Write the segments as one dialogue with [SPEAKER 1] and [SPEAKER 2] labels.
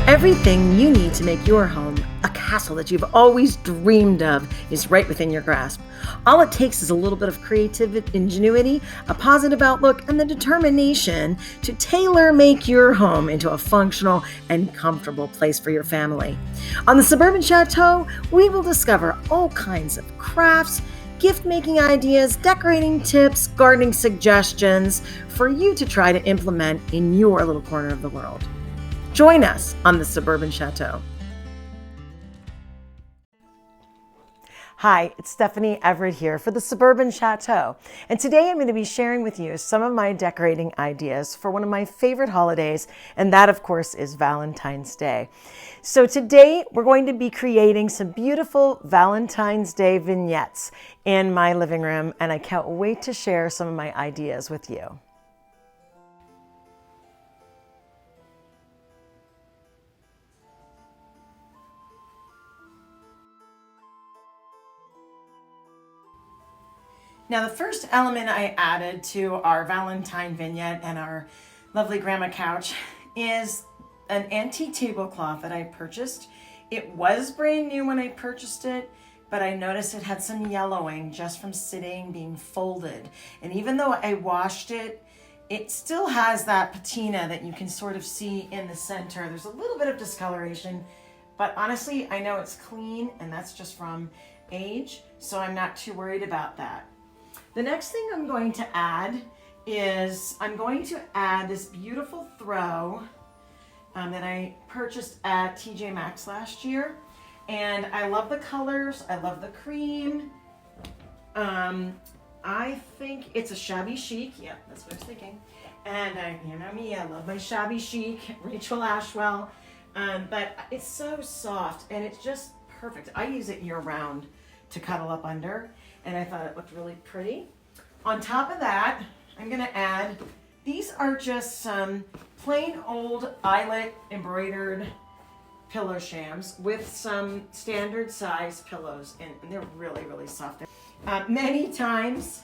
[SPEAKER 1] Everything you need to make your home a castle that you've always dreamed of is right within your grasp. All it takes is a little bit of creative ingenuity, a positive outlook, and the determination to tailor make your home into a functional and comfortable place for your family. On the Suburban Chateau, we will discover all kinds of crafts, gift-making ideas, decorating tips, gardening suggestions for you to try to implement in your little corner of the world. Join us on the Suburban Chateau. Hi, it's Stephanie Everett here for the Suburban Chateau, and today I'm going to be sharing with you some of my decorating ideas for one of my favorite holidays, and that of course is Valentine's Day. So today we're going to be creating some beautiful Valentine's Day vignettes in my living room, and I can't wait to share some of my ideas with you. Now, the first element I added to our Valentine vignette and our lovely grandma couch is an antique tablecloth that I purchased. It was brand new when I purchased it, but I noticed it had some yellowing just from sitting, being folded. And even though I washed it, it still has that patina that you can sort of see in the center. There's a little bit of discoloration, but honestly, I know it's clean, and that's just from age, so I'm not too worried about that. The next thing I'm going to add is this beautiful throw that I purchased at TJ Maxx last year. And I love the colors. I love the cream. I think it's a shabby chic. Yeah, that's what I was thinking. And you know me, I love my shabby chic, Rachel Ashwell. But it's so soft and it's just perfect. I use it year round to cuddle up under, and I thought it looked really pretty. On top of that, I'm going to add, these are just some plain old eyelet embroidered pillow shams with some standard size pillows, and they're really, really soft. Many times,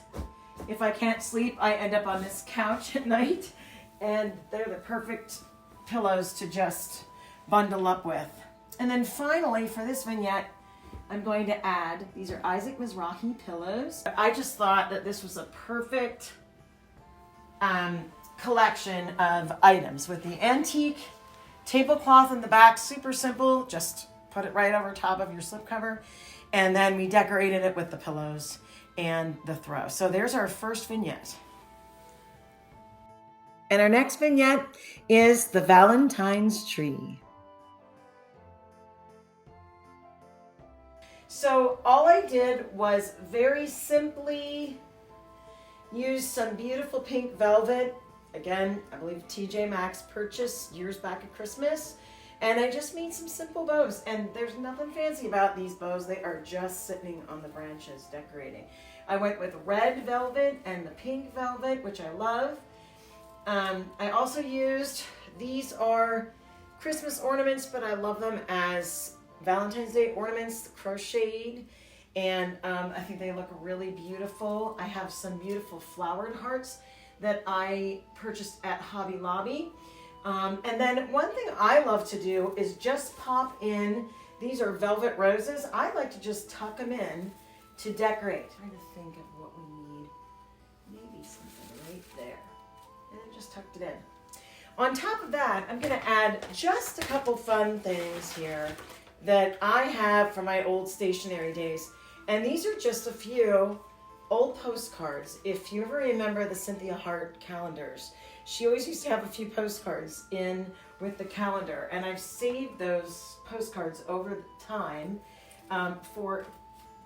[SPEAKER 1] if I can't sleep, I end up on this couch at night, and they're the perfect pillows to just bundle up with. And then finally, for this vignette, I'm going to add, these are Isaac Mizrahi pillows. I just thought that this was a perfect collection of items with the antique tablecloth in the back, super simple, just put it right over top of your slipcover. And then we decorated it with the pillows and the throw. So there's our first vignette. And our next vignette is the Valentine's tree. So all I did was very simply use some beautiful pink velvet. Again, I believe TJ Maxx purchased years back at Christmas. And I just made some simple bows. And there's nothing fancy about these bows. They are just sitting on the branches decorating. I went with red velvet and the pink velvet, which I love. I also used, these are Christmas ornaments, but I love them as Valentine's Day ornaments, crocheted, and I think they look really beautiful. I have some beautiful flowered hearts that I purchased at Hobby Lobby. And then one thing I love to do is just pop in, these are velvet roses. I like to just tuck them in to decorate. I'm trying to think of what we need. Maybe something right there. And I just tucked it in. On top of that, I'm going to add just a couple fun things here that I have from my old stationery days. And these are just a few old postcards. If you ever remember the Cynthia Hart calendars, she always used to have a few postcards in with the calendar. And I've saved those postcards over time for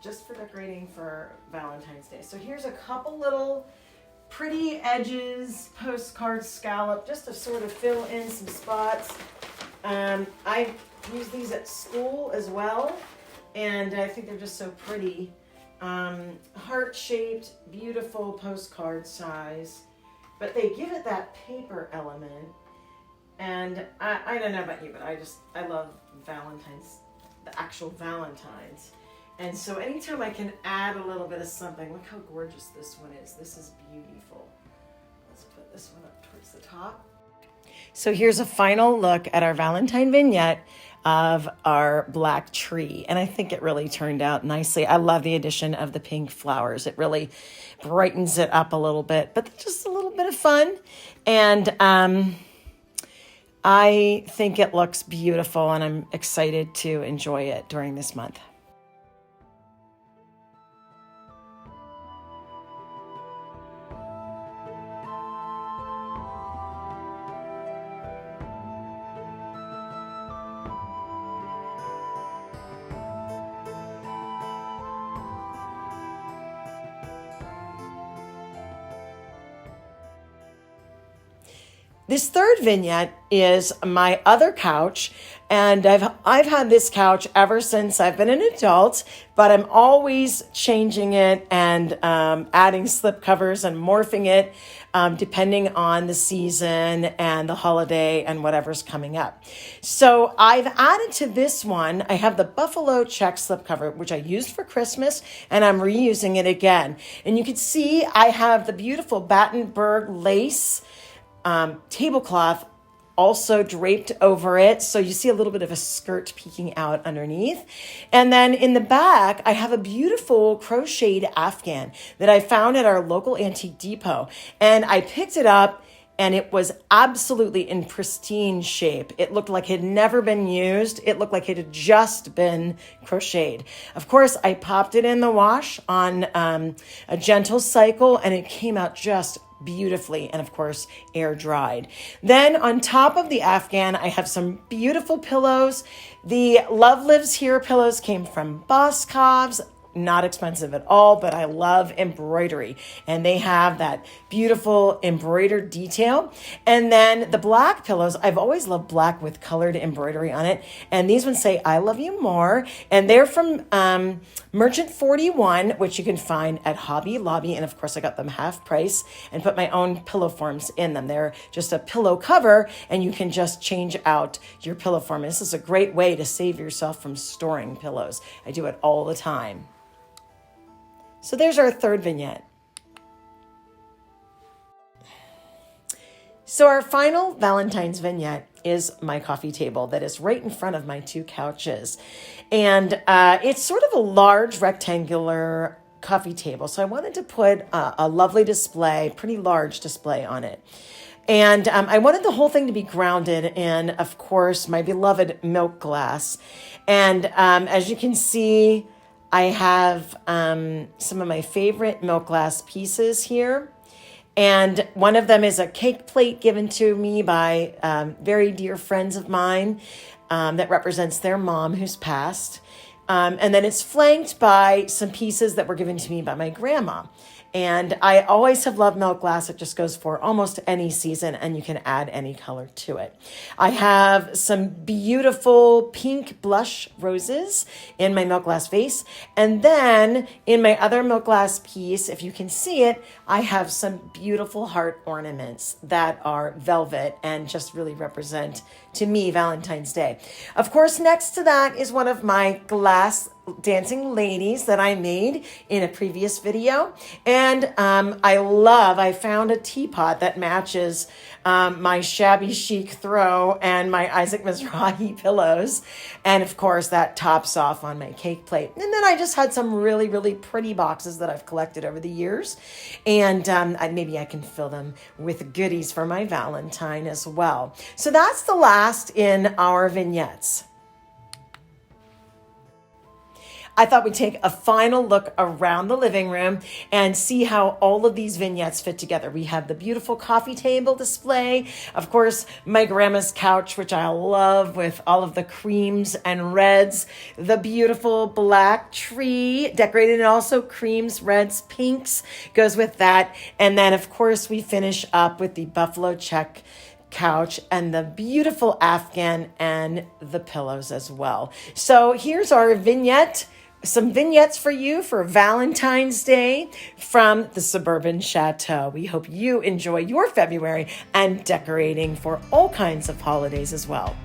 [SPEAKER 1] decorating for Valentine's Day. So here's a couple little pretty edges, postcard scallop, just to sort of fill in some spots. I use these at school as well, and I think they're just so pretty. Heart-shaped, beautiful postcard size, but they give it that paper element. And I don't know about you, but I love Valentine's, the actual Valentines. And so anytime I can add a little bit of something, look how gorgeous this one is. This is beautiful. Let's put this one up towards the top. So here's a final look at our Valentine vignette of our black tree. And I think it really turned out nicely. I love the addition of the pink flowers. It really brightens it up a little bit, but just a little bit of fun. And I think it looks beautiful, and I'm excited to enjoy it during this month. This third vignette is my other couch, and I've had this couch ever since I've been an adult, but I'm always changing it and adding slip covers and morphing it depending on the season and the holiday and whatever's coming up. So I've added to this one, I have the buffalo check slipcover, which I used for Christmas, and I'm reusing it again. And you can see I have the beautiful Battenberg lace tablecloth also draped over it. So you see a little bit of a skirt peeking out underneath. And then in the back, I have a beautiful crocheted Afghan that I found at our local antique depot. And I picked it up, and it was absolutely in pristine shape. It looked like it had never been used. It looked like it had just been crocheted. Of course, I popped it in the wash on a gentle cycle, and it came out just beautifully, and of course air dried. Then on top of the Afghan, I have some beautiful pillows. The Love Lives Here pillows came from Boscov's. Not expensive at all, but I love embroidery, and they have that beautiful embroidered detail. And then the black pillows, I've always loved black with colored embroidery on it, and these ones say I love you more, and they're from Merchant 41, which you can find at Hobby Lobby. And of course I got them half price and put my own pillow forms in them. They're just a pillow cover, and you can just change out your pillow form. This is a great way to save yourself from storing pillows. I do it all the time. So there's our third vignette. So our final Valentine's vignette is my coffee table that is right in front of my two couches. And it's sort of a large rectangular coffee table. So I wanted to put a lovely display, pretty large display on it. And I wanted the whole thing to be grounded in, of course, my beloved milk glass. And as you can see, I have some of my favorite milk glass pieces here. And one of them is a cake plate given to me by very dear friends of mine that represents their mom who's passed. And then it's flanked by some pieces that were given to me by my grandma. And I always have loved milk glass. It just goes for almost any season, and you can add any color to it. I have some beautiful pink blush roses in my milk glass vase. And then in my other milk glass piece, if you can see it, I have some beautiful heart ornaments that are velvet and just really represent, to me, Valentine's Day. Of course, next to that is one of my glass dancing ladies that I made in a previous video. And I found a teapot that matches my shabby chic throw and my Isaac Mizrahi pillows. And of course that tops off on my cake plate. And then I just had some really, really pretty boxes that I've collected over the years. And maybe I can fill them with goodies for my Valentine as well. So that's the last in our vignettes. I thought we'd take a final look around the living room and see how all of these vignettes fit together. We have the beautiful coffee table display. Of course, my grandma's couch, which I love with all of the creams and reds. The beautiful black tree decorated in also creams, reds, pinks goes with that. And then, of course, we finish up with the buffalo check couch and the beautiful Afghan and the pillows as well. So here's our vignette. Some vignettes for you for Valentine's Day from the Suburban Chateau. We hope you enjoy your February and decorating for all kinds of holidays as well.